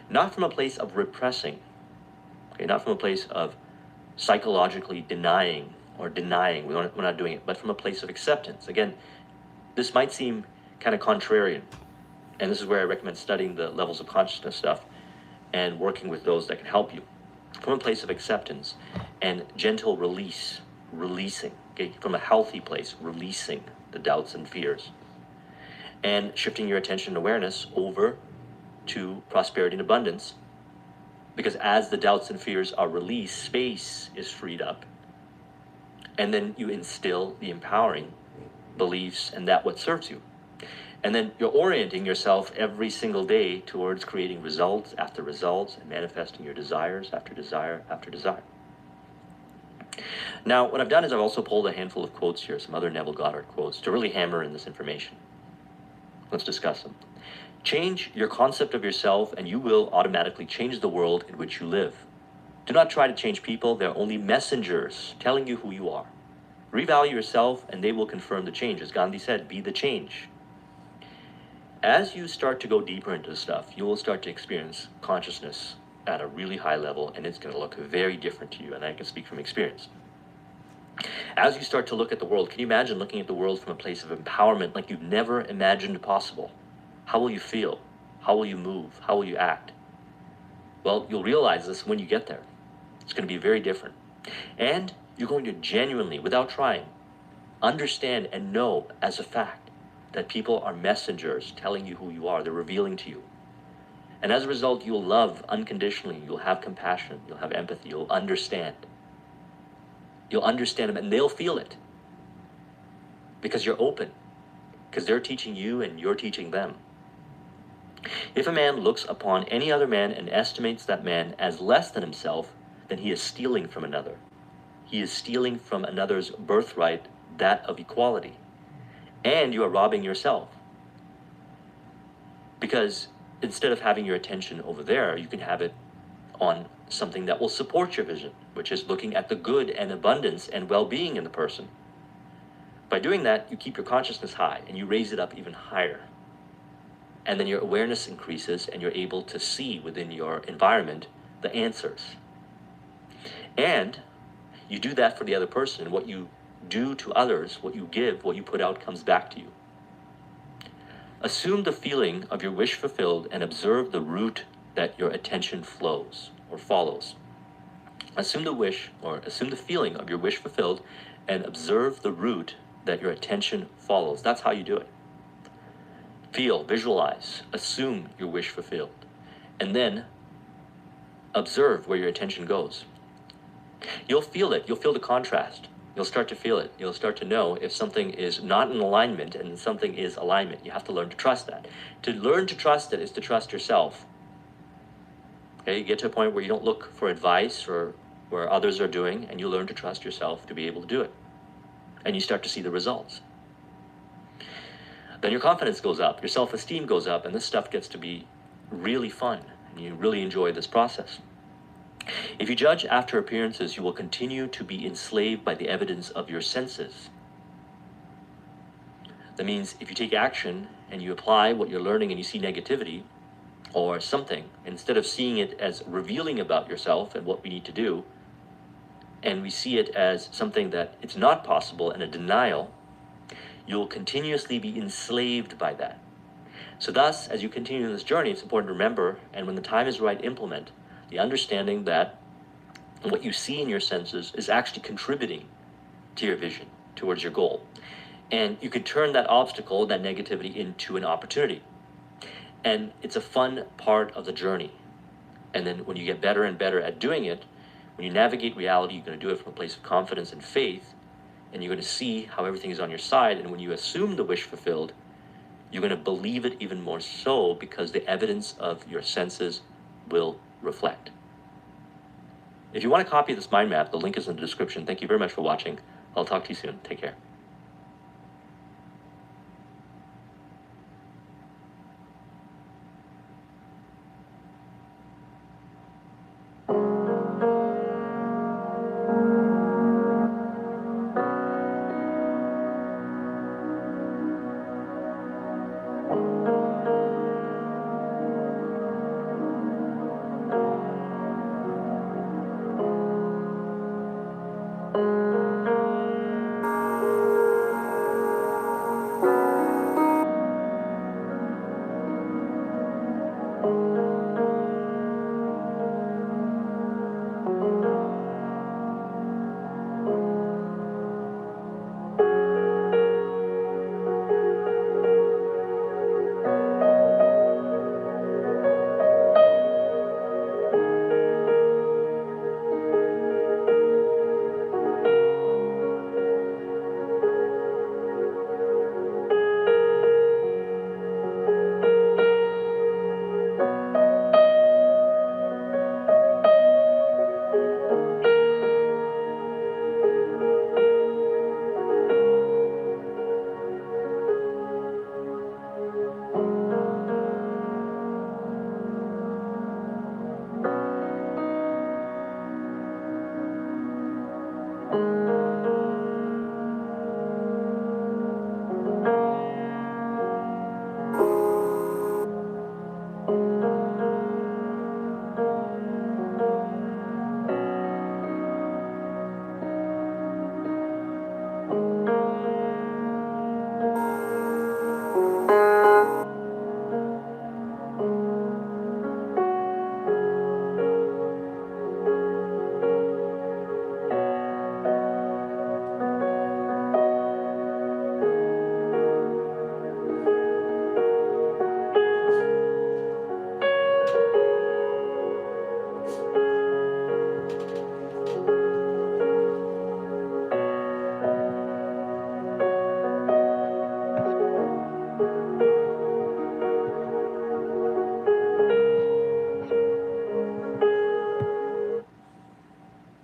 B: Not from a place of repressing, okay, not from a place of psychologically denying, we're not doing it, but from a place of acceptance. Again, this might seem kind of contrarian, and this is where I recommend studying the levels of consciousness stuff and working with those that can help you. From a place of acceptance and gentle releasing, okay, from a healthy place, releasing the doubts and fears, and shifting your attention and awareness over to prosperity and abundance. Because as the doubts and fears are released, space is freed up. And then you instill the empowering beliefs and that what serves you. And then you're orienting yourself every single day towards creating results after results and manifesting your desires after desire after desire. Now, what I've done is I've also pulled a handful of quotes here, some other Neville Goddard quotes, to really hammer in this information. Let's discuss them. Change your concept of yourself and you will automatically change the world in which you live. Do not try to change people. They're only messengers telling you who you are. Revalue yourself and they will confirm the change. As Gandhi said, be the change. As you start to go deeper into this stuff, you will start to experience consciousness at a really high level, and it's going to look very different to you, and I can speak from experience. As you start to look at the world, can you imagine looking at the world from a place of empowerment like you've never imagined possible? How will you feel? How will you move? How will you act? Well, you'll realize this when you get there. It's going to be very different. And you're going to genuinely, without trying, understand and know as a fact that people are messengers telling you who you are. They're revealing to you. And as a result, you'll love unconditionally. You'll have compassion. You'll have empathy. You'll understand. You'll understand them and they'll feel it. Because you're open. Because they're teaching you and you're teaching them. If a man looks upon any other man and estimates that man as less than himself, then he is stealing from another. He is stealing from another's birthright, that of equality. And you are robbing yourself. Because instead of having your attention over there, you can have it on something that will support your vision, which is looking at the good and abundance and well-being in the person. By doing that, you keep your consciousness high and you raise it up even higher. And then your awareness increases and you're able to see within your environment the answers. And you do that for the other person, and what you do to others, what you give, what you put out comes back to you. Assume the feeling of your wish fulfilled and observe the route that your attention flows or follows. Assume the feeling of your wish fulfilled and observe the route that your attention follows. That's how you do it. Feel, visualize, assume your wish fulfilled, and then observe where your attention goes. You'll feel it. You'll feel the contrast. You'll start to feel it. You'll start to know if something is not in alignment and something is alignment. You have to learn to trust that. To learn to trust it is to trust yourself. Okay, you get to a point where you don't look for advice or where others are doing, and you learn to trust yourself to be able to do it. And you start to see the results. Then your confidence goes up, your self-esteem goes up, and this stuff gets to be really fun, and you really enjoy this process. If you judge after appearances, you will continue to be enslaved by the evidence of your senses. That means if you take action and you apply what you're learning and you see negativity or something, instead of seeing it as revealing about yourself and what we need to do, and we see it as something that it's not possible and a denial, you'll continuously be enslaved by that. So thus, as you continue this journey, it's important to remember, and when the time is right, implement the understanding that what you see in your senses is actually contributing to your vision, towards your goal. And you can turn that obstacle, that negativity, into an opportunity. And it's a fun part of the journey. And then when you get better and better at doing it, when you navigate reality, you're going to do it from a place of confidence and faith, and you're going to see how everything is on your side. And when you assume the wish fulfilled, you're going to believe it even more so, because the evidence of your senses will reflect. If you want a copy of this mind map, the link is in the description. Thank you very much for watching. I'll talk to you soon. Take care.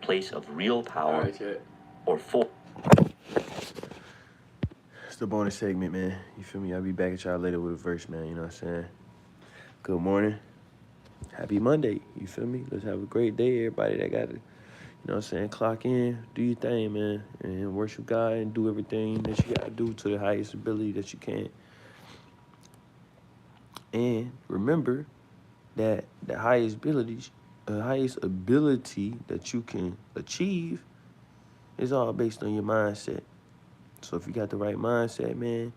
B: place of real
A: All
B: power
A: right, chat.
B: or force.
A: It's the bonus segment, man. You feel me? I'll be back at y'all later with a verse, man. You know what I'm saying? Good morning. Happy Monday. You feel me? Let's have a great day, everybody that got it. You know what I'm saying? Clock in, do your thing, man, and worship God and do everything that you got to do to the highest ability that you can. And remember that the highest ability that you can achieve is all based on your mindset. So if you got the right mindset, man,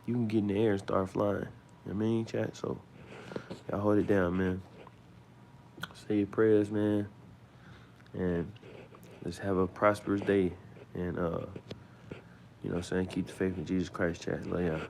A: you can get in the air and start flying. You know what I mean, chat? So y'all hold it down, man. Say your prayers, man. And let's have a prosperous day. And, you know what I'm saying? Keep the faith in Jesus Christ, chat. Love y'all.